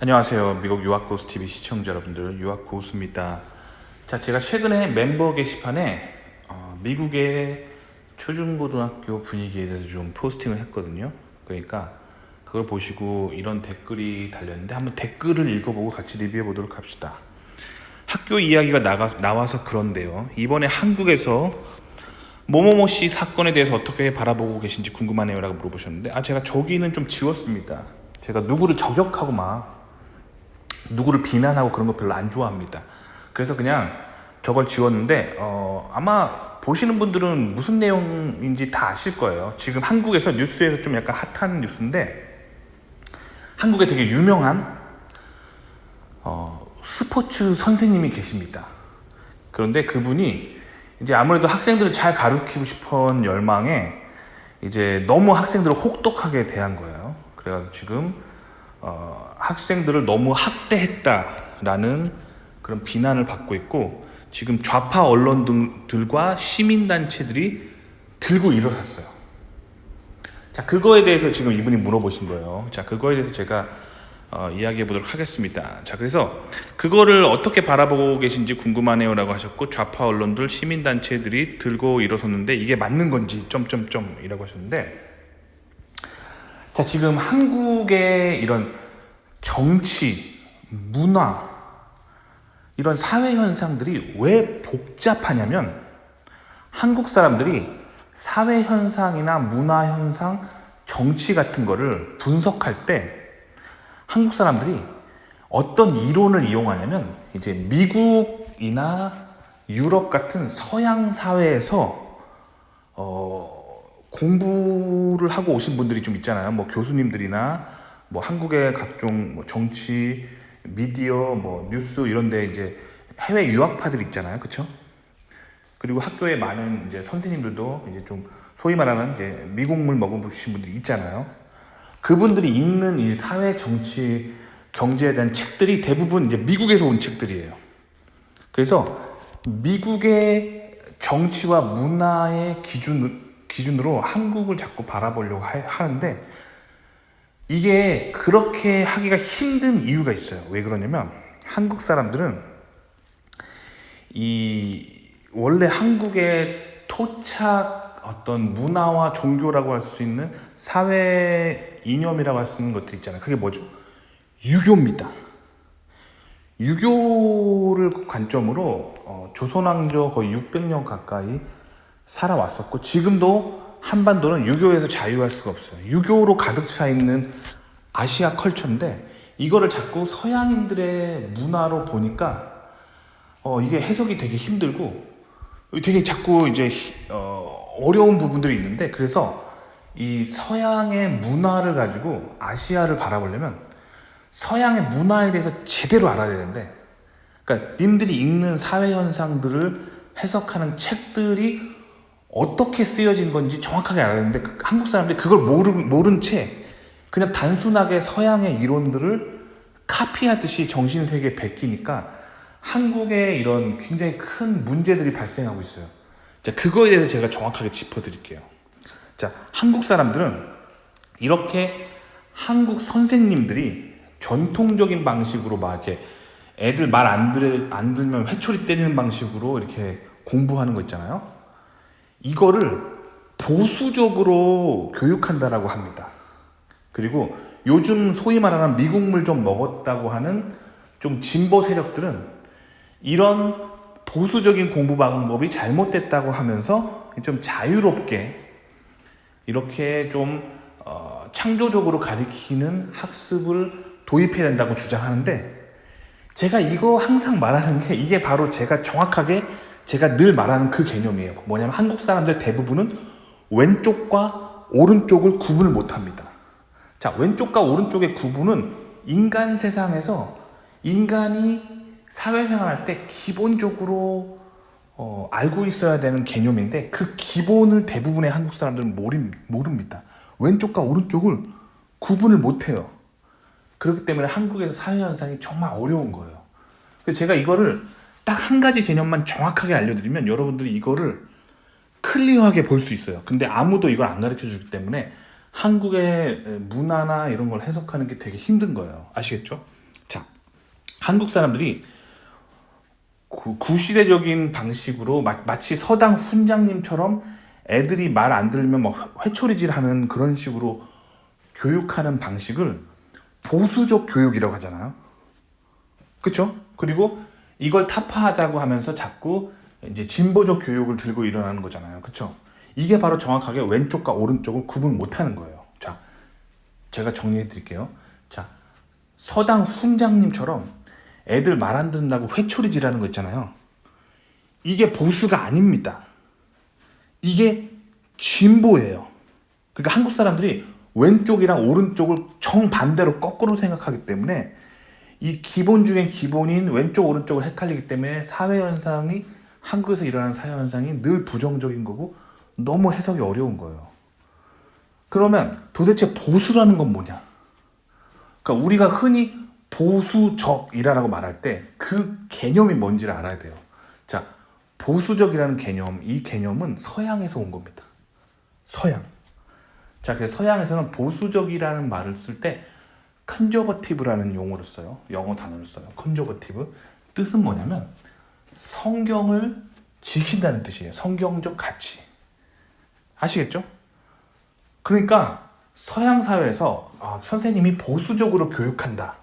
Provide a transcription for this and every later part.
안녕하세요. 미국 유학고수TV 시청자 여러분들, 유학고수입니다. 자, 제가 최근에 멤버 게시판에 미국의 초중고등학교 분위기에 대해서 좀 포스팅을 했거든요. 그러니까 그걸 보시고 이런 댓글이 달렸는데 한번 댓글을 읽어보고 같이 리뷰해 보도록 합시다. 학교 이야기가 나와서 그런데요. 이번에 한국에서 뭐뭐뭐 씨 사건에 대해서 어떻게 바라보고 계신지 궁금하네요 라고 물어보셨는데, 제가 저기는 좀 지웠습니다. 제가 누구를 저격하고 막 누구를 비난하고 그런 거 별로 안 좋아합니다. 그래서 그냥 저걸 지웠는데 아마 보시는 분들은 무슨 내용인지 다 아실 거예요. 지금 한국에서 뉴스에서 좀 약간 핫한 뉴스인데, 한국에 되게 유명한 스포츠 선생님이 계십니다. 그런데 그분이 이제 아무래도 학생들을 잘 가르치고 싶은 열망에 이제 너무 학생들을 혹독하게 대한 거예요. 그래가지고 지금 학생들을 너무 학대했다라는 그런 비난을 받고 있고, 지금 좌파 언론들과 시민단체들이 들고 일어섰어요. 자, 그거에 대해서 지금 이분이 물어보신 거예요. 자, 그거에 대해서 제가 이야기해 보도록 하겠습니다. 자, 그래서 그거를 어떻게 바라보고 계신지 궁금하네요 라고 하셨고, 좌파 언론들, 시민단체들이 들고 일어섰는데 이게 맞는 건지 이라고 하셨는데, 자, 지금 한국의 이런 정치, 문화, 이런 사회 현상들이 왜 복잡하냐면, 한국 사람들이 사회 현상이나 문화 현상, 정치 같은 거를 분석할 때 한국 사람들이 어떤 이론을 이용하냐면, 이제 미국이나 유럽 같은 서양 사회에서 공부를 하고 오신 분들이 좀 있잖아요. 뭐 교수님들이나 뭐 한국의 각종 뭐 정치, 미디어, 뭐 뉴스 이런데 이제 해외 유학파들 있잖아요, 그렇죠? 그리고 학교에 많은 이제 선생님들도 이제 좀 소위 말하는 이제 미국물 먹어보신 분들이 있잖아요. 그분들이 읽는 이 사회, 정치, 경제에 대한 책들이 대부분 이제 미국에서 온 책들이에요. 그래서 미국의 정치와 문화의 기준으로 한국을 자꾸 바라보려고 하는데, 이게 그렇게 하기가 힘든 이유가 있어요. 왜 그러냐면, 한국 사람들은 원래 한국의 토착 어떤 문화와 종교라고 할 수 있는 사회 이념이라고 할 수 있는 것들 있잖아요. 그게 뭐죠? 유교입니다. 유교를 관점으로 조선왕조 거의 600년 가까이 살아왔었고, 지금도 한반도는 유교에서 자유할 수가 없어요. 유교로 가득 차 있는 아시아 컬처인데, 이거를 자꾸 서양인들의 문화로 보니까 이게 해석이 되게 힘들고 되게 자꾸 이제 어려운 부분들이 있는데, 그래서 이 서양의 문화를 가지고 아시아를 바라보려면 서양의 문화에 대해서 제대로 알아야 되는데, 그러니까 님들이 읽는 사회 현상들을 해석하는 책들이 어떻게 쓰여진 건지 정확하게 알아야 되는데, 한국 사람들이 그걸 모른 채 그냥 단순하게 서양의 이론들을 카피하듯이 정신세계에 베끼니까 한국에 이런 굉장히 큰 문제들이 발생하고 있어요. 자, 그거에 대해서 제가 정확하게 짚어드릴게요. 자, 한국 사람들은 이렇게 한국 선생님들이 전통적인 방식으로 막 이렇게 애들 말 안 들면 회초리 때리는 방식으로 이렇게 공부하는 거 있잖아요. 이거를 보수적으로 교육한다라고 합니다. 그리고 요즘 소위 말하는 미국물 좀 먹었다고 하는 좀 진보 세력들은 이런 보수적인 공부 방법이 잘못됐다고 하면서 좀 자유롭게 이렇게 좀 창조적으로 가르치는 학습을 도입해야 된다고 주장하는데, 제가 이거 항상 말하는 게 이게 바로 제가 정확하게 제가 늘 말하는 그 개념이에요. 뭐냐면, 한국 사람들 대부분은 왼쪽과 오른쪽을 구분을 못합니다. 자, 왼쪽과 오른쪽의 구분은 인간 세상에서 인간이 사회생활할 때 기본적으로 알고 있어야 되는 개념인데, 그 기본을 대부분의 한국 사람들은 모릅니다. 왼쪽과 오른쪽을 구분을 못해요. 그렇기 때문에 한국에서 사회현상이 정말 어려운 거예요. 그래서 제가 이거를 딱 한 가지 개념만 정확하게 알려드리면 여러분들이 이거를 클리어하게 볼 수 있어요. 근데 아무도 이걸 안 가르쳐 주기 때문에 한국의 문화나 이런 걸 해석하는 게 되게 힘든 거예요. 아시겠죠? 한국 사람들이 구시대적인 방식으로 마치 서당 훈장님처럼 애들이 말 안 들으면 막 회초리질하는 그런 식으로 교육하는 방식을 보수적 교육이라고 하잖아요. 그렇죠? 그리고 이걸 타파하자고 하면서 자꾸 이제 진보적 교육을 들고 일어나는 거잖아요. 그렇죠? 이게 바로 정확하게 왼쪽과 오른쪽을 구분 못하는 거예요. 자, 제가 정리해 드릴게요. 자, 서당 훈장님처럼 애들 말 안 듣는다고 회초리질하는 거 있잖아요. 이게 보수가 아닙니다. 이게 진보예요. 그러니까 한국 사람들이 왼쪽이랑 오른쪽을 정반대로 거꾸로 생각하기 때문에 이 기본 중에 기본인 왼쪽 오른쪽을 헷갈리기 때문에 사회현상이 한국에서 일어나는 사회현상이 늘 부정적인 거고 너무 해석이 어려운 거예요. 그러면 도대체 보수라는 건 뭐냐? 그러니까 우리가 흔히 보수적이라고 말할 때 그 개념이 뭔지를 알아야 돼요. 자, 보수적이라는 개념, 이 개념은 서양에서 온 겁니다. 서양. 자, 그래서 서양에서는 보수적이라는 말을 쓸 때 컨저버티브라는 용어를 써요. 영어 단어를 써요. 컨저버티브. 뜻은 뭐냐면 성경을 지킨다는 뜻이에요. 성경적 가치. 아시겠죠? 그러니까 서양 사회에서 선생님이 보수적으로 교육한다.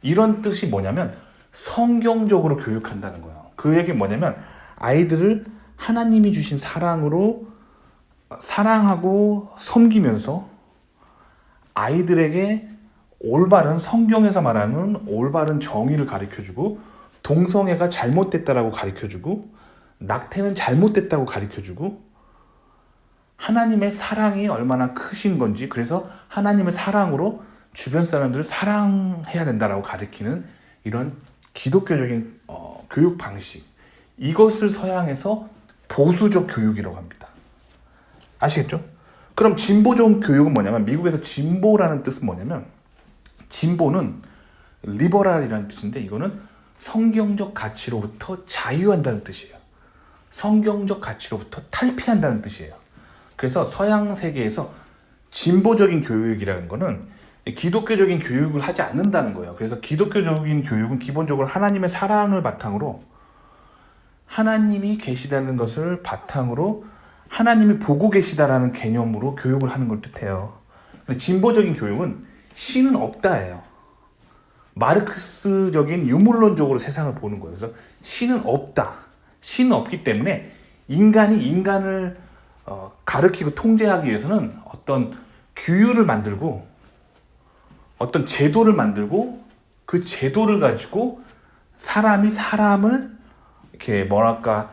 이런 뜻이 뭐냐면 성경적으로 교육한다는 거예요. 그 얘기는 뭐냐면 아이들을 하나님이 주신 사랑으로 사랑하고 섬기면서 아이들에게 올바른 성경에서 말하는 올바른 정의를 가르쳐주고 동성애가 잘못됐다라고 가르쳐주고 낙태는 잘못됐다고 가르쳐주고 하나님의 사랑이 얼마나 크신 건지 그래서 하나님의 사랑으로 주변 사람들을 사랑해야 된다라고 가르치는 이런 기독교적인 교육 방식 이것을 서양에서 보수적 교육이라고 합니다. 아시겠죠? 그럼 진보적 교육은 뭐냐면 미국에서 진보라는 뜻은 뭐냐면 진보는 리버럴이라는 뜻인데 이거는 성경적 가치로부터 자유한다는 뜻이에요. 성경적 가치로부터 탈피한다는 뜻이에요. 그래서 서양 세계에서 진보적인 교육이라는 거는 기독교적인 교육을 하지 않는다는 거예요. 그래서 기독교적인 교육은 기본적으로 하나님의 사랑을 바탕으로 하나님이 계시다는 것을 바탕으로 하나님이 보고 계시다라는 개념으로 교육을 하는 걸 뜻해요. 진보적인 교육은 신은 없다예요. 마르크스적인 유물론적으로 세상을 보는 거예요. 그래서 신은 없다. 신은 없기 때문에 인간이 인간을 가르치고 통제하기 위해서는 어떤 규율을 만들고 어떤 제도를 만들고 그 제도를 가지고 사람이 사람을 이렇게 뭐랄까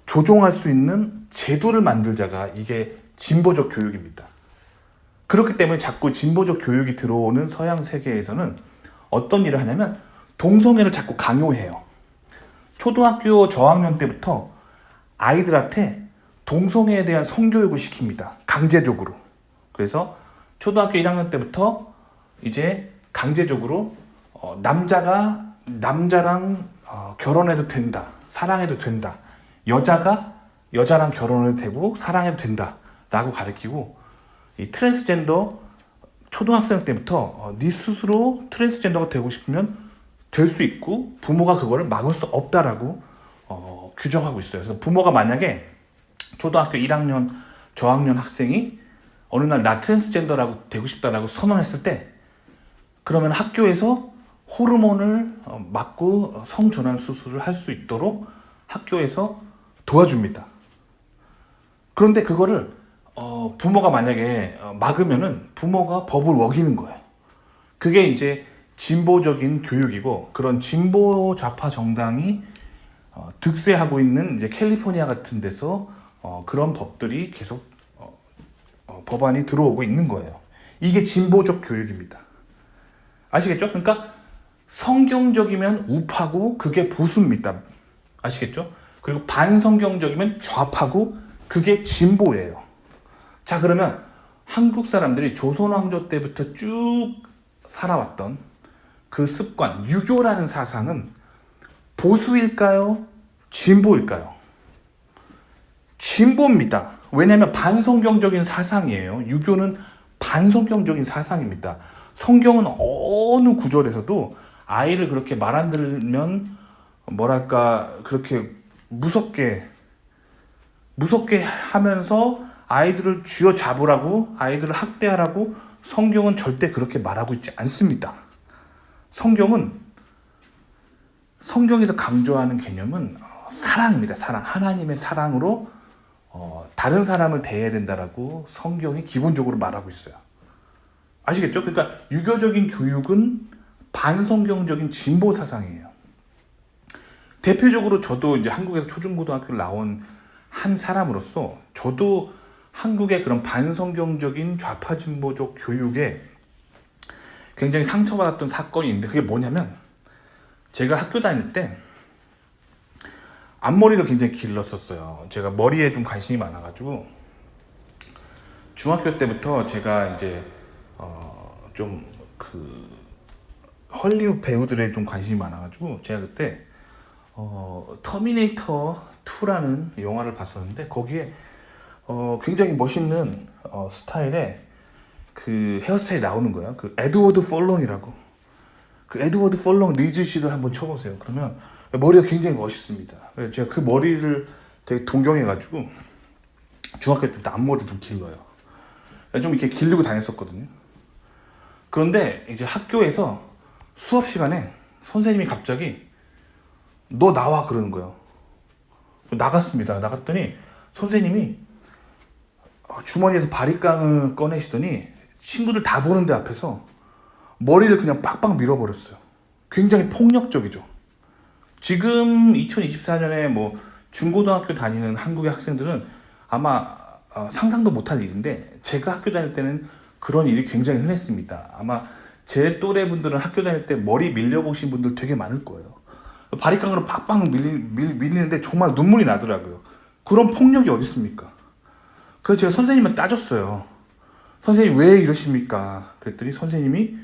조종할 수 있는 제도를 만들자가 이게 진보적 교육입니다. 그렇기 때문에 자꾸 진보적 교육이 들어오는 서양 세계에서는 어떤 일을 하냐면 동성애를 자꾸 강요해요. 초등학교 저학년 때부터 아이들한테 동성애에 대한 성교육을 시킵니다. 강제적으로. 그래서 초등학교 1학년 때부터 이제 강제적으로 남자가 남자랑 결혼해도 된다. 사랑해도 된다. 여자가 여자랑 결혼해도 되고 사랑해도 된다. 라고 가르치고 이 트랜스젠더 초등학생 때부터 네 스스로 트랜스젠더가 되고 싶으면 될 수 있고 부모가 그거를 막을 수 없다라고 규정하고 있어요. 그래서 부모가 만약에 초등학교 1학년 저학년 학생이 어느 날 나 트랜스젠더라고 되고 싶다라고 선언했을 때 그러면 학교에서 호르몬을 맞고 성전환 수술을 할 수 있도록 학교에서 도와줍니다. 그런데 그거를 부모가 만약에 막으면은 부모가 법을 어기는 거예요. 그게 이제 진보적인 교육이고 그런 진보 좌파 정당이 득세하고 있는 이제 캘리포니아 같은 데서 그런 법들이 계속 법안이 들어오고 있는 거예요. 이게 진보적 교육입니다. 아시겠죠? 그러니까 성경적이면 우파고 그게 보수입니다. 아시겠죠? 그리고 반성경적이면 좌파고 그게 진보예요. 자, 그러면 한국 사람들이 조선 왕조 때부터 쭉 살아왔던 그 습관, 유교라는 사상은 보수일까요? 진보일까요? 진보입니다. 왜냐하면 반성경적인 사상이에요. 유교는 반성경적인 사상입니다. 성경은 어느 구절에서도 아이를 그렇게 말 안 들으면 뭐랄까 그렇게 무섭게 하면서 아이들을 쥐어 잡으라고, 아이들을 학대하라고 성경은 절대 그렇게 말하고 있지 않습니다. 성경에서 강조하는 개념은 사랑입니다. 사랑. 하나님의 사랑으로 다른 사람을 대해야 된다라고 성경이 기본적으로 말하고 있어요. 아시겠죠? 그러니까 유교적인 교육은 반성경적인 진보 사상이에요. 대표적으로 저도 이제 한국에서 초중고등학교를 나온 한 사람으로서 저도 한국의 그런 반성경적인 좌파 진보적 교육에 굉장히 상처받았던 사건이 있는데, 그게 뭐냐면, 제가 학교 다닐 때 앞머리를 굉장히 길렀었어요. 제가 머리에 좀 관심이 많아가지고 중학교 때부터 제가 이제 좀 그 헐리우드 배우들에 좀 관심이 많아가지고 제가 그때 터미네이터 2라는 영화를 봤었는데, 거기에 굉장히 멋있는 스타일의 그 헤어스타일이 나오는 거예요. 그 에드워드 펄렁이라고. 그 에드워드 펄렁 리즈 씨들 한번 쳐보세요. 그러면 머리가 굉장히 멋있습니다. 그래서 제가 그 머리를 되게 동경해가지고 중학교 때부터 앞머리를 좀 길러요. 좀 이렇게 기르고 다녔었거든요. 그런데 이제 학교에서 수업 시간에 선생님이 갑자기 너 나와 그러는 거예요. 나갔습니다. 나갔더니 선생님이 주머니에서 바리깡을 꺼내시더니 친구들 다 보는데 앞에서 머리를 그냥 빡빡 밀어버렸어요. 굉장히 폭력적이죠. 지금 2024년에 뭐 중고등학교 다니는 한국의 학생들은 아마 상상도 못할 일인데, 제가 학교 다닐 때는 그런 일이 굉장히 흔했습니다. 아마 제 또래 분들은 학교 다닐 때 머리 밀려보신 분들 되게 많을 거예요. 바리깡으로 빡빡 밀리는데 정말 눈물이 나더라고요. 그런 폭력이 어디 있습니까? 그래서 제가 선생님한테 따졌어요. 선생님 왜 이러십니까? 그랬더니 선생님이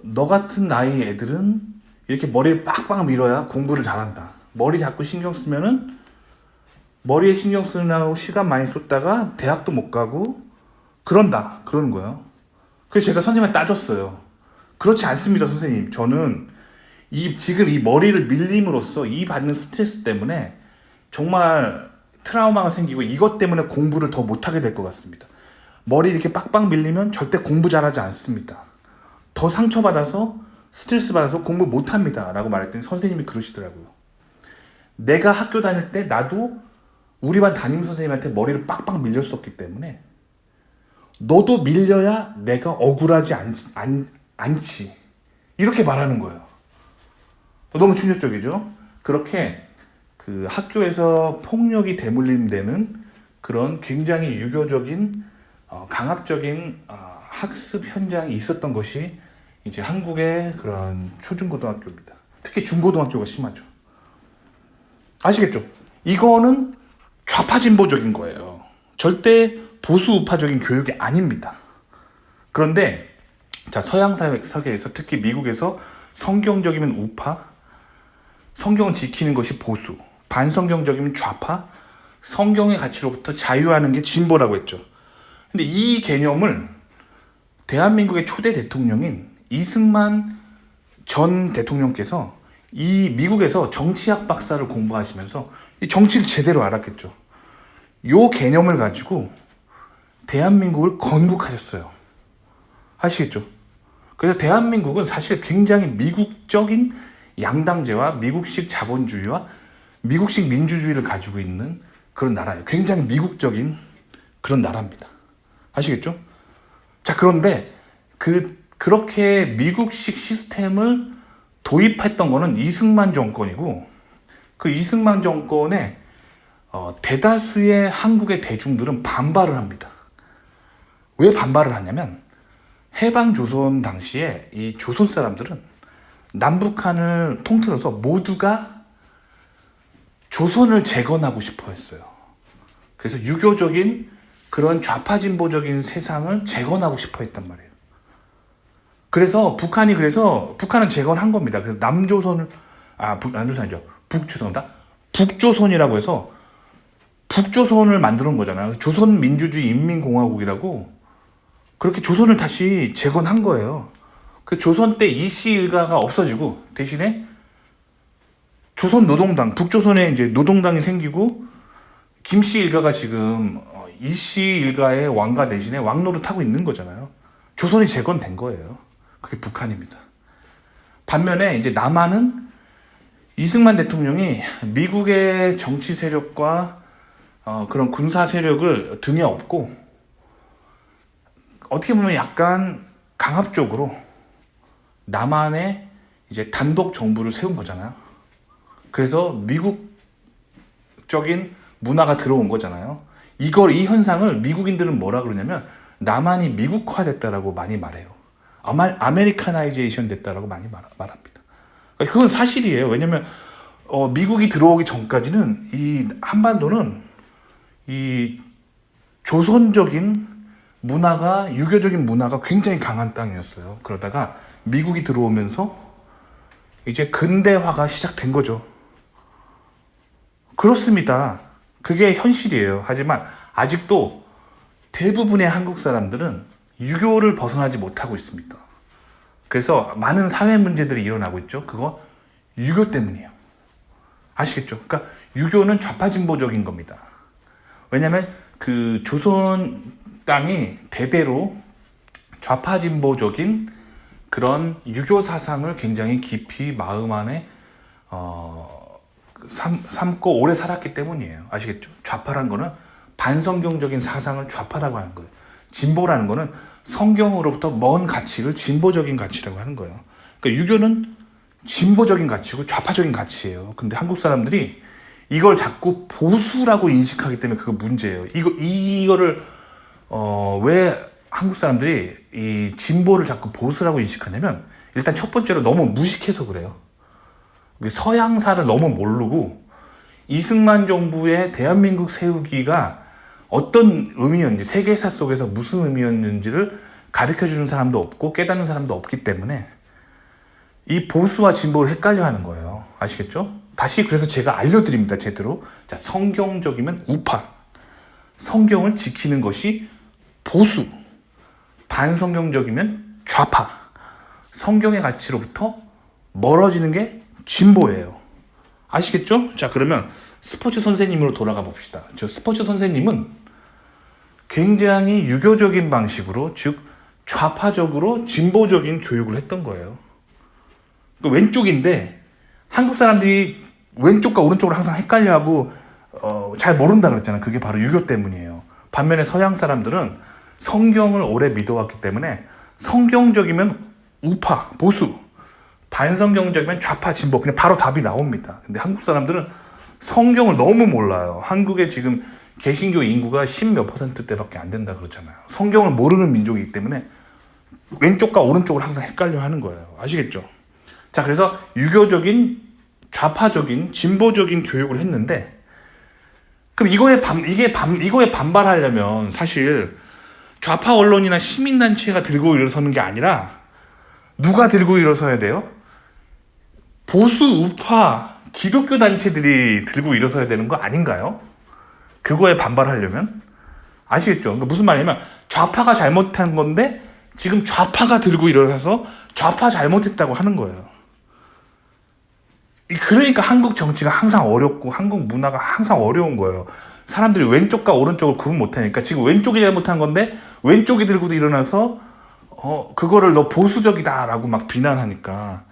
너 같은 나이 애들은 이렇게 머리를 빡빡 밀어야 공부를 잘한다. 머리 자꾸 신경 쓰면은 머리에 신경 쓰느라고 시간 많이 쏟다가 대학도 못 가고 그런다. 그러는 거예요. 그래서 제가 선생님한테 따졌어요. 그렇지 않습니다, 선생님. 저는 지금 이 머리를 밀림으로써 이 받는 스트레스 때문에 정말 트라우마가 생기고 이것 때문에 공부를 더 못하게 될 것 같습니다. 머리 이렇게 빡빡 밀리면 절대 공부 잘하지 않습니다. 더 상처받아서 스트레스 받아서 공부 못합니다 라고 말했더니 선생님이 그러시더라고요. 내가 학교 다닐 때 나도 우리 반 담임 선생님한테 머리를 빡빡 밀렸었기 때문에 너도 밀려야 내가 억울하지 않지. 이렇게 말하는 거예요. 너무 충격적이죠? 그렇게 그 학교에서 폭력이 대물림되는 그런 굉장히 유교적인 강압적인 학습 현장이 있었던 것이 이제 한국의 그런 초중고등학교입니다. 특히 중고등학교가 심하죠. 아시겠죠? 이거는 좌파 진보적인 거예요. 절대 보수 우파적인 교육이 아닙니다. 그런데 자, 서양 세계에서 특히 미국에서 성경적이면 우파, 성경을 지키는 것이 보수, 반성경적이면 좌파, 성경의 가치로부터 자유하는 게 진보라고 했죠. 근데 이 개념을 대한민국의 초대 대통령인 이승만 전 대통령께서 이 미국에서 정치학 박사를 공부하시면서 이 정치를 제대로 알았겠죠. 요 개념을 가지고 대한민국을 건국하셨어요. 아시겠죠? 그래서 대한민국은 사실 굉장히 미국적인 양당제와 미국식 자본주의와 미국식 민주주의를 가지고 있는 그런 나라예요. 굉장히 미국적인 그런 나라입니다. 아시겠죠? 자, 그런데 그렇게 미국식 시스템을 도입했던 거는 이승만 정권이고, 그 이승만 정권에 대다수의 한국의 대중들은 반발을 합니다. 왜 반발을 하냐면, 해방조선 당시에 이 조선 사람들은 남북한을 통틀어서 모두가 조선을 재건하고 싶어 했어요. 그래서 유교적인 그런 좌파 진보적인 세상을 재건하고 싶어 했단 말이에요. 그래서 북한은 재건한 겁니다. 그래서 남조선을 남조선이죠. 북조선이라고 해서 북조선을 만드는 거잖아요. 조선민주주의 인민공화국이라고 그렇게 조선을 다시 재건한 거예요. 그 조선 때 이씨 일가가 없어지고 대신에 조선 노동당, 북조선에 이제 노동당이 생기고 김씨 일가가 지금 이씨 일가의 왕가 대신에 왕노를 타고 있는 거잖아요. 조선이 재건된 거예요. 그게 북한입니다. 반면에 이제 남한은 이승만 대통령이 미국의 정치 세력과 그런 군사 세력을 등에 업고 어떻게 보면 약간 강압적으로 남한의 이제 단독 정부를 세운 거잖아요. 그래서 미국적인 문화가 들어온 거잖아요. 이 현상을 미국인들은 뭐라 그러냐면 남한이 미국화됐다라고 많이 말해요. 아메리카나이제이션 됐다라고 많이 말합니다. 그건 사실이에요. 왜냐면 미국이 들어오기 전까지는 이 한반도는 이 조선적인 문화가, 유교적인 문화가 굉장히 강한 땅이었어요. 그러다가 미국이 들어오면서 이제 근대화가 시작된 거죠. 그렇습니다. 그게 현실이에요. 하지만 아직도 대부분의 한국 사람들은 유교를 벗어나지 못하고 있습니다. 그래서 많은 사회 문제들이 일어나고 있죠. 그거 유교 때문이에요. 아시겠죠? 그러니까 유교는 좌파진보적인 겁니다. 왜냐하면 그 조선 땅이 대대로 좌파진보적인 그런 유교 사상을 굉장히 깊이 마음 안에 삼고 오래 살았기 때문이에요. 아시겠죠? 좌파라는 거는 반성경적인 사상을 좌파라고 하는 거예요. 진보라는 거는 성경으로부터 먼 가치를 진보적인 가치라고 하는 거예요. 그러니까 유교는 진보적인 가치고 좌파적인 가치예요. 근데 한국 사람들이 이걸 자꾸 보수라고 인식하기 때문에 그거 문제예요. 이거를 왜 한국 사람들이 이 진보를 자꾸 보수라고 인식하냐면 일단 첫 번째로 너무 무식해서 그래요. 서양사를 너무 모르고 이승만 정부의 대한민국 세우기가 어떤 의미였는지, 세계사 속에서 무슨 의미였는지를 가르쳐주는 사람도 없고 깨닫는 사람도 없기 때문에 이 보수와 진보를 헷갈려 하는 거예요. 아시겠죠? 다시 그래서 제가 알려드립니다. 제대로. 자, 성경적이면 우파, 성경을 지키는 것이 보수, 반성경적이면 좌파, 성경의 가치로부터 멀어지는 게 진보예요. 아시겠죠? 자, 그러면 스포츠 선생님으로 돌아가 봅시다. 저 스포츠 선생님은 굉장히 유교적인 방식으로, 즉 좌파적으로 진보적인 교육을 했던 거예요. 왼쪽인데 한국 사람들이 왼쪽과 오른쪽을 항상 헷갈려하고 잘 모른다 그랬잖아요. 그게 바로 유교 때문이에요. 반면에 서양 사람들은 성경을 오래 믿어왔기 때문에 성경적이면 우파, 보수, 반성경적이면 좌파, 진보, 그냥 바로 답이 나옵니다. 근데 한국 사람들은 성경을 너무 몰라요. 한국에 지금 개신교 인구가 10몇 %대밖에 안 된다 그러잖아요. 성경을 모르는 민족이기 때문에 왼쪽과 오른쪽을 항상 헷갈려 하는 거예요. 아시겠죠? 자, 그래서 유교적인, 좌파적인, 진보적인 교육을 했는데, 그럼 이거에 반발하려면 사실 좌파 언론이나 시민단체가 들고 일어서는 게 아니라 누가 들고 일어서야 돼요? 보수, 우파, 기독교 단체들이 들고 일어서야 되는 거 아닌가요? 그거에 반발하려면? 아시겠죠? 그러니까 무슨 말이냐면 좌파가 잘못한 건데 지금 좌파가 들고 일어나서 좌파 잘못했다고 하는 거예요. 그러니까 한국 정치가 항상 어렵고 한국 문화가 항상 어려운 거예요. 사람들이 왼쪽과 오른쪽을 구분 못하니까 지금 왼쪽이 잘못한 건데 왼쪽이 들고도 일어나서 그거를 너 보수적이다라고 막 비난하니까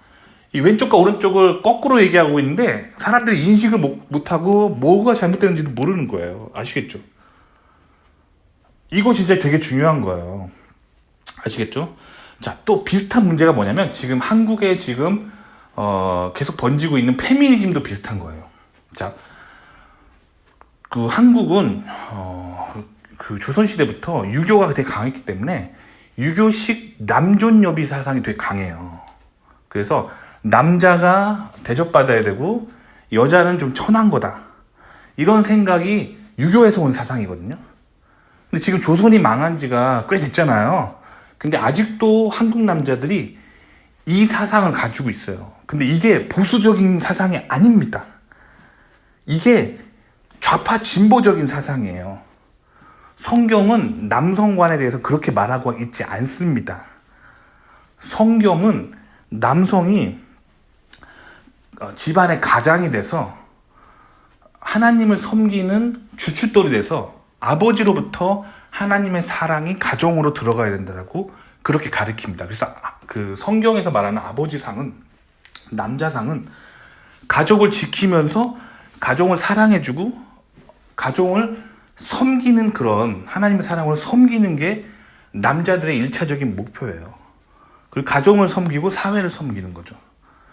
이 왼쪽과 오른쪽을 거꾸로 얘기하고 있는데 사람들이 인식을 못하고 뭐가 잘못됐는지도 모르는 거예요. 아시겠죠? 이거 진짜 되게 중요한 거예요. 아시겠죠? 자, 또 비슷한 문제가 뭐냐면 지금 한국에 지금 계속 번지고 있는 페미니즘도 비슷한 거예요. 자, 그 한국은 그 조선시대부터 유교가 되게 강했기 때문에 유교식 남존여비 사상이 되게 강해요. 그래서 남자가 대접받아야 되고 여자는 좀 천한 거다, 이런 생각이 유교에서 온 사상이거든요. 근데 지금 조선이 망한 지가 꽤 됐잖아요. 근데 아직도 한국 남자들이 이 사상을 가지고 있어요. 근데 이게 보수적인 사상이 아닙니다. 이게 좌파 진보적인 사상이에요. 성경은 남성관에 대해서 그렇게 말하고 있지 않습니다. 성경은 남성이 집안의 가장이 돼서 하나님을 섬기는 주춧돌이 돼서 아버지로부터 하나님의 사랑이 가정으로 들어가야 된다고 그렇게 가르칩니다. 그래서 그 성경에서 말하는 아버지상은, 남자상은 가족을 지키면서 가정을 사랑해주고 가정을 섬기는, 그런 하나님의 사랑으로 섬기는 게 남자들의 1차적인 목표예요. 그리고 가정을 섬기고 사회를 섬기는 거죠.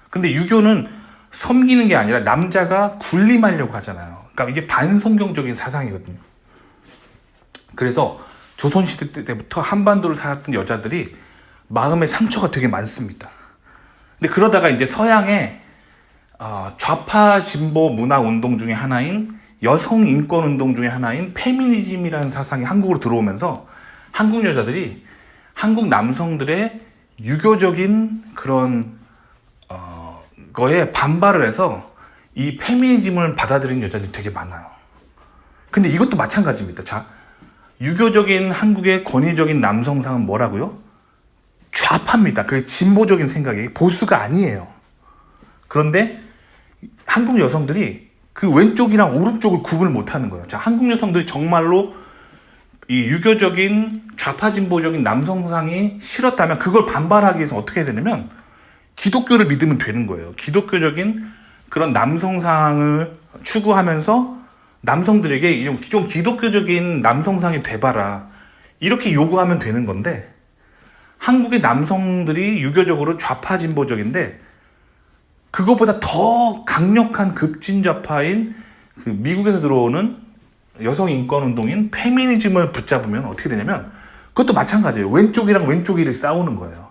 근데 유교는 섬기는 게 아니라 남자가 군림하려고 하잖아요. 그러니까 이게 반성경적인 사상이거든요. 그래서 조선시대 때부터 한반도를 살았던 여자들이 마음의 상처가 되게 많습니다. 근데 그러다가 이제 서양의 좌파 진보 문화 운동 중에 하나인, 여성 인권 운동 중에 하나인 페미니즘이라는 사상이 한국으로 들어오면서 한국 여자들이 한국 남성들의 유교적인 그런 거에 반발을 해서 이 페미니즘을 받아들이는 여자들이 되게 많아요. 근데 이것도 마찬가지입니다. 자, 유교적인 한국의 권위적인 남성상은 뭐라고요? 좌파입니다. 그게 진보적인 생각이, 보수가 아니에요. 그런데 한국 여성들이 그 왼쪽이랑 오른쪽을 구분을 못하는 거예요. 자, 한국 여성들이 정말로 이 유교적인 좌파 진보적인 남성상이 싫었다면 그걸 반발하기 위해서 어떻게 해야 되냐면 기독교를 믿으면 되는 거예요. 기독교적인 그런 남성상을 추구하면서 남성들에게 좀 기독교적인 남성상이 돼봐라, 이렇게 요구하면 되는 건데, 한국의 남성들이 유교적으로 좌파 진보적인데 그것보다 더 강력한 급진좌파인 그 미국에서 들어오는 여성 인권 운동인 페미니즘을 붙잡으면 어떻게 되냐면 그것도 마찬가지예요. 왼쪽이랑 왼쪽이 싸우는 거예요.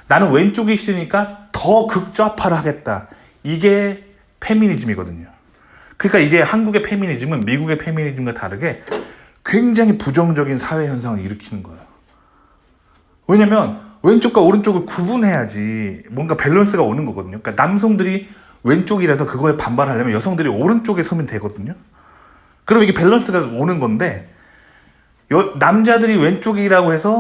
나는 왼쪽이 싫으니까 더 극좌파를 하겠다. 이게 페미니즘이거든요. 그러니까 이게 한국의 페미니즘은 미국의 페미니즘과 다르게 굉장히 부정적인 사회 현상을 일으키는 거예요. 왜냐면 왼쪽과 오른쪽을 구분해야지 뭔가 밸런스가 오는 거거든요. 그러니까 남성들이 왼쪽이라서 그거에 반발하려면 여성들이 오른쪽에 서면 되거든요. 그럼 이게 밸런스가 오는 건데, 남자들이 왼쪽이라고 해서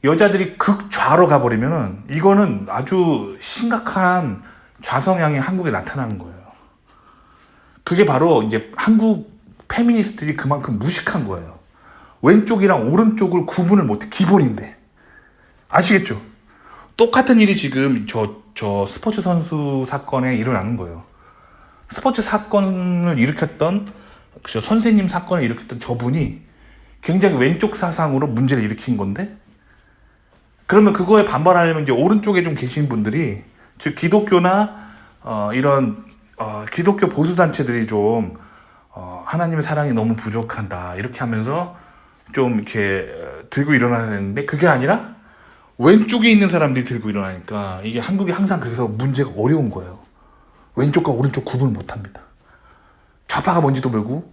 여자들이 극좌로 가버리면은 이거는 아주 심각한 좌성향이 한국에 나타나는 거예요. 그게 바로 이제 한국 페미니스트들이 그만큼 무식한 거예요. 왼쪽이랑 오른쪽을 구분을 못해. 기본인데. 아시겠죠? 똑같은 일이 지금 저 스포츠 선수 사건에 일어나는 거예요. 스포츠 사건을 일으켰던, 선생님 사건을 일으켰던 저분이 굉장히 왼쪽 사상으로 문제를 일으킨 건데, 그러면 그거에 반발하려면 이제 오른쪽에 좀 계신 분들이, 즉 기독교나 이런 기독교 보수 단체들이 좀 하나님의 사랑이 너무 부족한다 이렇게 하면서 좀 이렇게 들고 일어나야 되는데, 그게 아니라 왼쪽에 있는 사람들이 들고 일어나니까 이게 한국이 항상 그래서 문제가 어려운 거예요. 왼쪽과 오른쪽 구분을 못합니다. 좌파가 뭔지도 모르고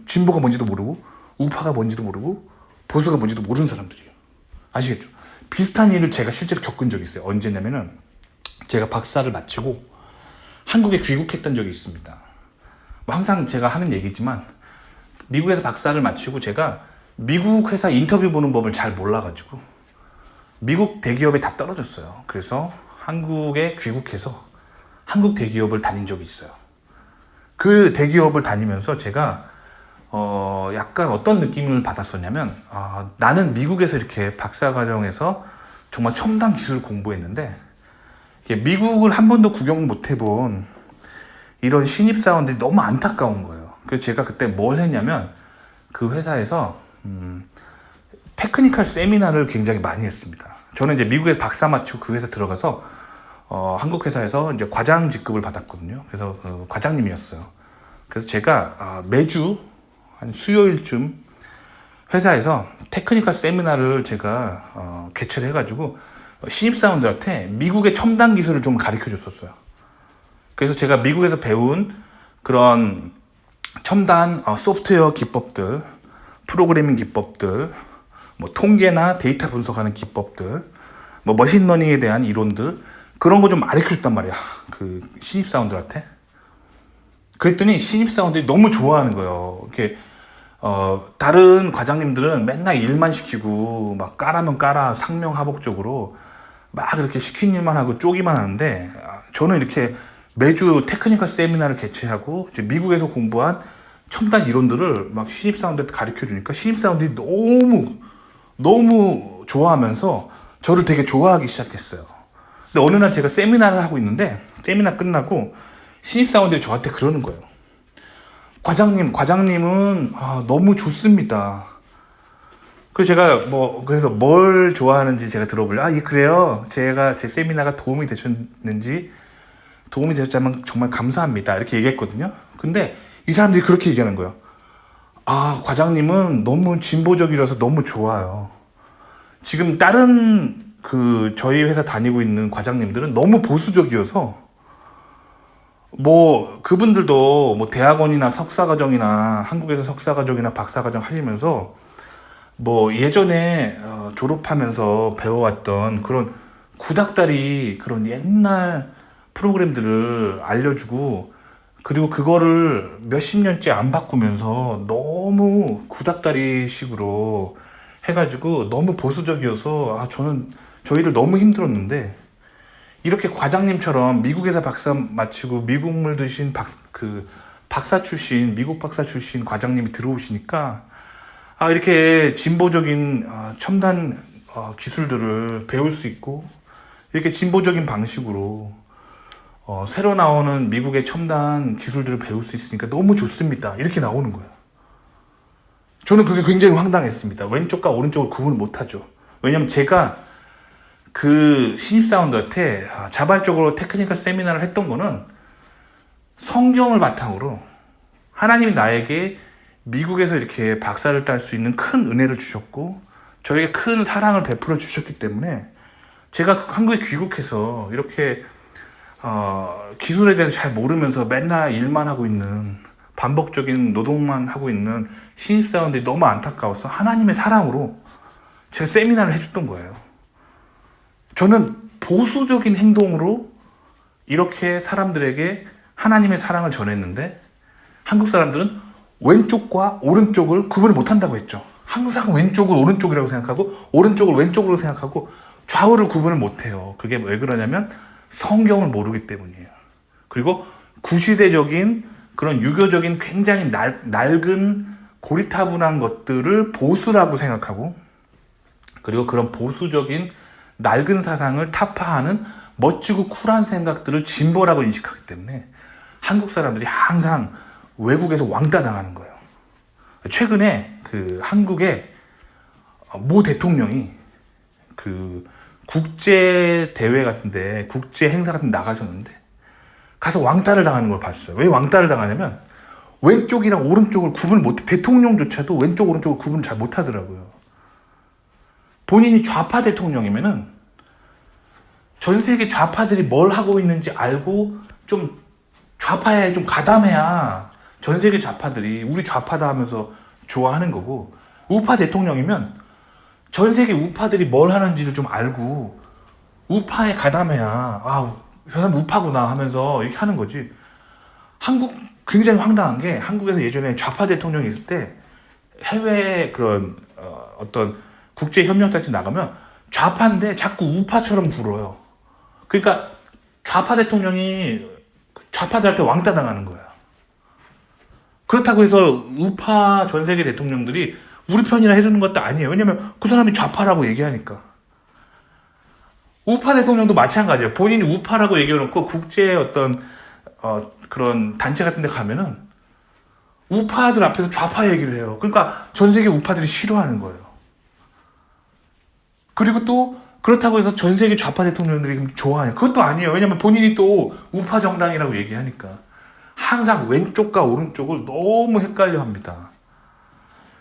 진보가 뭔지도 모르고 우파가 뭔지도 모르고 보수가 뭔지도 모르는 사람들이에요. 아시겠죠? 비슷한 일을 제가 실제로 겪은 적이 있어요. 언제냐면은 제가 박사를 마치고 한국에 귀국했던 적이 있습니다. 뭐 항상 제가 하는 얘기지만 미국에서 박사를 마치고 제가 미국 회사 인터뷰 보는 법을 잘 몰라가지고 미국 대기업에 다 떨어졌어요. 그래서 한국에 귀국해서 한국 대기업을 다닌 적이 있어요. 그 대기업을 다니면서 제가 약간 어떤 느낌을 받았었냐면, 나는 미국에서 이렇게 박사과정에서 정말 첨단 기술을 공부했는데 미국을 한 번도 구경 못 해본 이런 신입사원들이 너무 안타까운 거예요. 그래서 제가 그때 뭘 했냐면 그 회사에서 테크니컬 세미나를 굉장히 많이 했습니다. 저는 이제 미국에 박사 마치고 그 회사 들어가서 한국 회사에서 이제 과장 직급을 받았거든요. 그래서 과장님이었어요. 그래서 제가 매주 한 수요일쯤 회사에서 테크니컬 세미나를 제가 개최를 해가지고 신입사원들한테 미국의 첨단 기술을 좀 가르쳐 줬었어요. 그래서 제가 미국에서 배운 그런 첨단 소프트웨어 기법들, 프로그래밍 기법들, 뭐 통계나 데이터 분석하는 기법들, 뭐 머신러닝에 대한 이론들, 그런 거 좀 가르쳐 줬단 말이야, 그 신입사원들한테. 그랬더니 신입사원들이 너무 좋아하는 거예요. 이렇게 다른 과장님들은 맨날 일만 시키고 막 까라면 까라 상명하복적으로 막 이렇게 시킨 일만 하고 쪼기만 하는데, 저는 이렇게 매주 테크니컬 세미나를 개최하고 이제 미국에서 공부한 첨단 이론들을 막 신입사원들한테 가르쳐 주니까 신입사원들이 너무 좋아하면서 저를 되게 좋아하기 시작했어요. 근데 어느 날 제가 세미나를 하고 있는데, 세미나 끝나고 신입사원들이 저한테 그러는 거예요. 과장님은 너무 좋습니다. 그래서 제가 그래서 뭘 좋아하는지 제가 들어보려. 예, 그래요. 제 세미나가 도움이 되셨다면 정말 감사합니다. 이렇게 얘기했거든요. 근데 이 사람들이 그렇게 얘기하는 거예요. 과장님은 너무 진보적이라서 너무 좋아요. 지금 다른 저희 회사 다니고 있는 과장님들은 너무 보수적이어서 그분들도 대학원이나 석사과정이나 한국에서 석사과정이나 박사과정 하시면서 예전에 졸업하면서 배워왔던 그런 구닥다리 그런 옛날 프로그램들을 알려주고, 그리고 그거를 몇십 년째 안 바꾸면서 너무 구닥다리 식으로 해가지고 너무 보수적이어서 저희들 너무 힘들었는데, 이렇게 과장님처럼 미국에서 박사 마치고 미국물 드신 박사 출신, 미국 박사 출신 과장님이 들어오시니까 이렇게 진보적인 첨단 기술들을 배울 수 있고, 이렇게 진보적인 방식으로 새로 나오는 미국의 첨단 기술들을 배울 수 있으니까 너무 좋습니다. 이렇게 나오는 거예요. 저는 그게 굉장히 황당했습니다. 왼쪽과 오른쪽을 구분을 못하죠. 왜냐면 제가 그 신입사원들한테 자발적으로 테크니컬 세미나를 했던 거는 성경을 바탕으로 하나님이 나에게 미국에서 이렇게 박사를 딸 수 있는 큰 은혜를 주셨고 저에게 큰 사랑을 베풀어 주셨기 때문에, 제가 한국에 귀국해서 이렇게 기술에 대해서 잘 모르면서 맨날 일만 하고 있는, 반복적인 노동만 하고 있는 신입사원들이 너무 안타까워서 하나님의 사랑으로 제가 세미나를 해줬던 거예요. 저는 보수적인 행동으로 이렇게 사람들에게 하나님의 사랑을 전했는데, 한국 사람들은 왼쪽과 오른쪽을 구분을 못한다고 했죠. 항상 왼쪽을 오른쪽이라고 생각하고 오른쪽을 왼쪽으로 생각하고 좌우를 구분을 못해요. 그게 왜 그러냐면 성경을 모르기 때문이에요. 그리고 구시대적인 그런 유교적인 굉장히 낡은 고리타분한 것들을 보수라고 생각하고, 그리고 그런 보수적인 낡은 사상을 타파하는 멋지고 쿨한 생각들을 진보라고 인식하기 때문에 한국 사람들이 항상 외국에서 왕따 당하는 거예요. 최근에 한국의 모 대통령이 국제 대회 같은데, 국제 행사 같은 데 나가셨는데 가서 왕따를 당하는 걸 봤어요. 왜 왕따를 당하냐면 왼쪽이랑 오른쪽을 구분을 못해. 대통령조차도 왼쪽 오른쪽을 구분을 잘 못하더라고요. 본인이 좌파 대통령이면은 전 세계 좌파들이 뭘 하고 있는지 알고 좀 좌파에 좀 가담해야 전 세계 좌파들이 우리 좌파다 하면서 좋아하는 거고, 우파 대통령이면 전 세계 우파들이 뭘 하는지를 좀 알고 우파에 가담해야 저 사람 우파구나 하면서 이렇게 하는 거지. 한국 굉장히 황당한 게, 한국에서 예전에 좌파 대통령이 있을 때 해외 그런 어떤 국제 협력 단체 나가면 좌파인데 자꾸 우파처럼 굴어요. 그러니까 좌파 대통령이 좌파들한테 왕따 당하는 거야. 그렇다고 해서 우파 전 세계 대통령들이 우리 편이라 해주는 것도 아니에요. 왜냐면 그 사람이 좌파라고 얘기하니까. 우파 대통령도 마찬가지예요. 본인이 우파라고 얘기해놓고 국제 어떤 그런 단체 같은 데 가면은 우파들 앞에서 좌파 얘기를 해요. 그러니까 전 세계 우파들이 싫어하는 거예요. 그리고 또 그렇다고 해서 전 세계 좌파 대통령들이 좋아해요. 그것도 아니에요. 왜냐면 본인이 또 우파 정당이라고 얘기하니까. 항상 왼쪽과 오른쪽을 너무 헷갈려 합니다.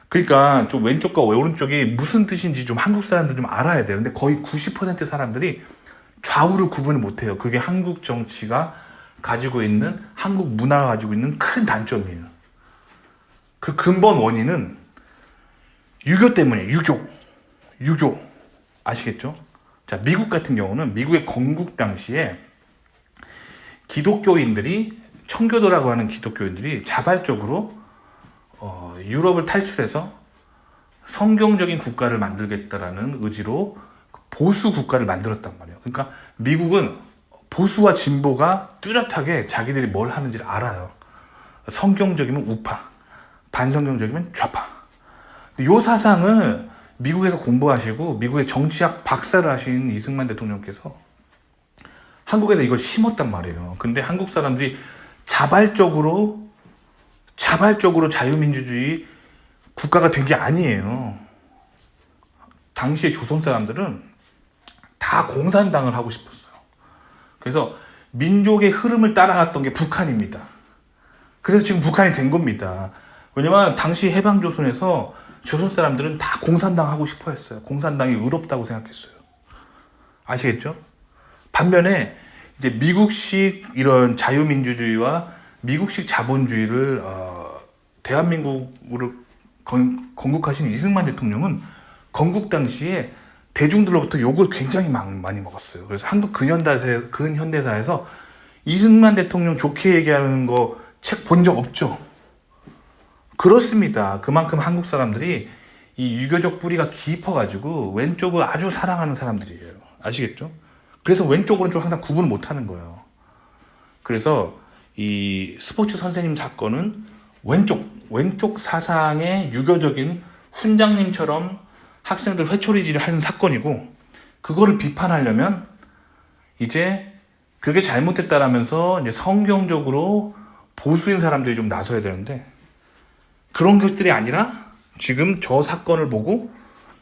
그러니까 좀 왼쪽과 오른쪽이 무슨 뜻인지 좀 한국 사람들 좀 알아야 돼요. 근데 거의 90% 사람들이 좌우를 구분을 못해요. 그게 한국 정치가 가지고 있는, 한국 문화가 가지고 있는 큰 단점이에요. 그 근본 원인은 유교 때문이에요. 유교. 아시겠죠? 자, 미국 같은 경우는 미국의 건국 당시에 청교도라고 하는 기독교인들이 자발적으로 유럽을 탈출해서 성경적인 국가를 만들겠다라는 의지로 보수 국가를 만들었단 말이에요. 그러니까 미국은 보수와 진보가 뚜렷하게 자기들이 뭘 하는지를 알아요. 성경적이면 우파, 반성경적이면 좌파. 이 사상을 미국에서 공부하시고 미국의 정치학 박사를 하신 이승만 대통령께서 한국에서 이걸 심었단 말이에요. 근데 한국 사람들이 자발적으로 자유민주주의 국가가 된 게 아니에요. 당시에 조선 사람들은 다 공산당을 하고 싶었어요. 그래서 민족의 흐름을 따라갔던 게 북한입니다. 그래서 지금 북한이 된 겁니다. 왜냐면 당시 해방조선에서 조선 사람들은 다 공산당 하고 싶어 했어요. 공산당이 의롭다고 생각했어요. 아시겠죠? 반면에 이제 미국식 이런 자유민주주의와 미국식 자본주의를 대한민국으로 건국하신 이승만 대통령은 건국 당시에 대중들로부터 욕을 굉장히 많이 먹었어요. 그래서 한국 근현대사에서 이승만 대통령 좋게 얘기하는 거 책 본 적 없죠? 그렇습니다. 그만큼 한국 사람들이 이 유교적 뿌리가 깊어가지고 왼쪽을 아주 사랑하는 사람들이에요. 아시겠죠? 그래서 왼쪽으로는 좀 항상 구분을 못하는 거예요. 그래서 이 스포츠 선생님 사건은 왼쪽 사상의 유교적인 훈장님처럼 학생들 회초리질을 하는 사건이고, 그거를 비판하려면 이제 그게 잘못됐다라면서 이제 성경적으로 보수인 사람들이 좀 나서야 되는데, 그런 것들이 아니라 지금 저 사건을 보고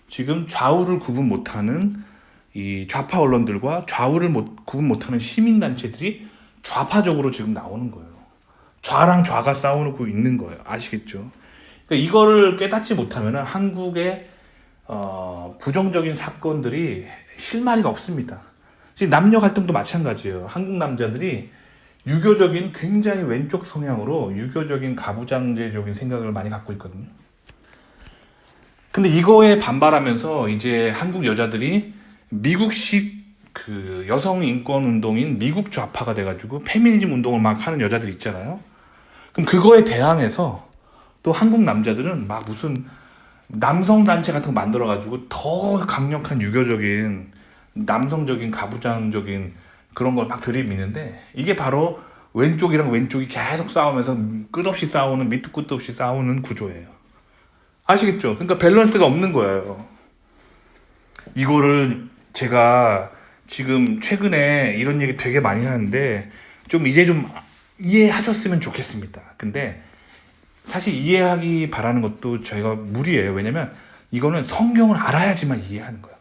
지금 좌우를 구분 못하는 이 좌파 언론들과 좌우를 구분 못하는 시민단체들이 좌파적으로 지금 나오는 거예요. 좌랑 좌가 싸우고 있는 거예요. 아시겠죠? 그러니까 이거를 깨닫지 못하면 한국의 부정적인 사건들이 실마리가 없습니다. 지금 남녀 갈등도 마찬가지예요. 한국 남자들이 유교적인 굉장히 왼쪽 성향으로 유교적인 가부장제적인 생각을 많이 갖고 있거든요. 근데 이거에 반발하면서 이제 한국 여자들이 미국식 그 여성 인권 운동인 미국 좌파가 돼가지고 페미니즘 운동을 막 하는 여자들 있잖아요. 그럼 그거에 대항해서 또 한국 남자들은 막 무슨 남성 단체 같은 거 만들어가지고 더 강력한 유교적인 남성적인 가부장적인 그런 걸 막 들이미는데, 이게 바로 왼쪽이랑 왼쪽이 계속 싸우면서 끝없이 싸우는, 밑도 끝도 없이 싸우는 구조예요. 아시겠죠? 그러니까 밸런스가 없는 거예요. 이거를 제가 지금 최근에 이런 얘기 되게 많이 하는데 좀 이제 좀 이해하셨으면 좋겠습니다. 근데 사실 이해하기 바라는 것도 저희가 무리예요. 왜냐면 이거는 성경을 알아야지만 이해하는 거예요.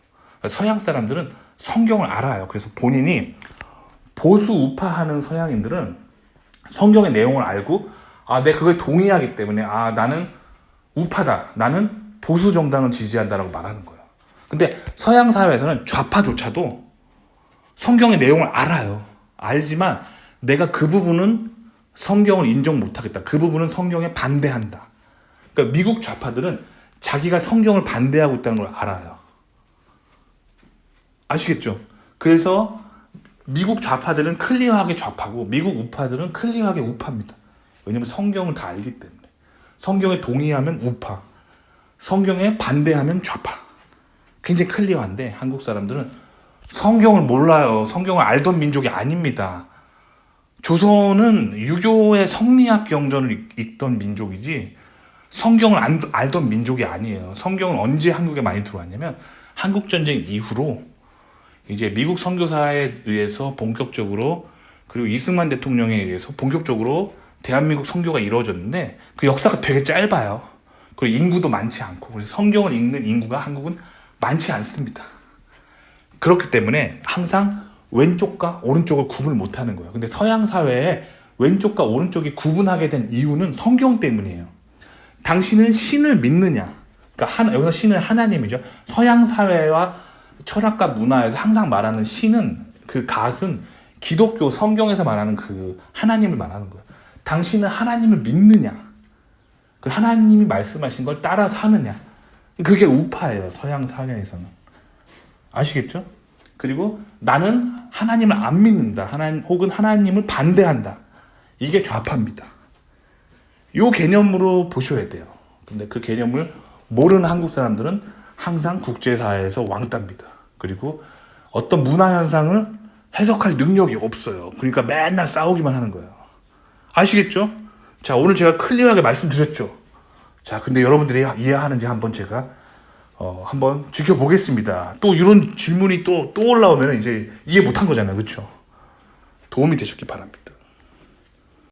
서양 사람들은 성경을 알아요. 그래서 본인이 보수 우파하는 서양인들은 성경의 내용을 알고, 내가 그거에 동의하기 때문에 나는 우파다, 나는 보수 정당을 지지한다라고 말하는 거예요. 근데 서양 사회에서는 좌파조차도 성경의 내용을 알아요. 알지만 내가 그 부분은 성경을 인정 못하겠다, 그 부분은 성경에 반대한다. 그러니까 미국 좌파들은 자기가 성경을 반대하고 있다는 걸 알아요. 아시겠죠? 그래서 미국 좌파들은 클리어하게 좌파고 미국 우파들은 클리어하게 우파입니다. 왜냐면 성경을 다 알기 때문에. 성경에 동의하면 우파, 성경에 반대하면 좌파. 굉장히 클리어한데 한국 사람들은 성경을 몰라요. 성경을 알던 민족이 아닙니다. 조선은 유교의 성리학 경전을 읽던 민족이지 성경을 알던 민족이 아니에요. 성경은 언제 한국에 많이 들어왔냐면 한국전쟁 이후로 이제 미국 선교사에 의해서 본격적으로, 그리고 이승만 대통령에 의해서 본격적으로 대한민국 선교가 이루어졌는데 그 역사가 되게 짧아요. 그리고 인구도 많지 않고, 그래서 성경을 읽는 인구가 한국은 많지 않습니다. 그렇기 때문에 항상 왼쪽과 오른쪽을 구분을 못하는 거예요. 근데 서양 사회에 왼쪽과 오른쪽이 구분하게 된 이유는 성경 때문이에요. 당신은 신을 믿느냐? 그러니까 여기서 신은 하나님이죠. 서양 사회와 철학과 문화에서 항상 말하는 신은, 그 갓은 기독교 성경에서 말하는 그 하나님을 말하는 거예요. 당신은 하나님을 믿느냐? 그 하나님이 말씀하신 걸 따라 사느냐? 그게 우파예요, 서양 사회에서는. 아시겠죠? 그리고 나는 하나님을 안 믿는다, 혹은 하나님을 반대한다. 이게 좌파입니다. 이 개념으로 보셔야 돼요. 근데 그 개념을 모르는 한국 사람들은 항상 국제사회에서 왕따입니다. 그리고 어떤 문화 현상을 해석할 능력이 없어요. 그러니까 맨날 싸우기만 하는 거예요. 아시겠죠? 자, 오늘 제가 클리어하게 말씀드렸죠. 자, 근데 여러분들이 이해하는지 한번 제가 한번 지켜보겠습니다. 또 이런 질문이 또 올라오면 이제 이해 못한 거잖아요. 그렇죠? 도움이 되셨기 바랍니다.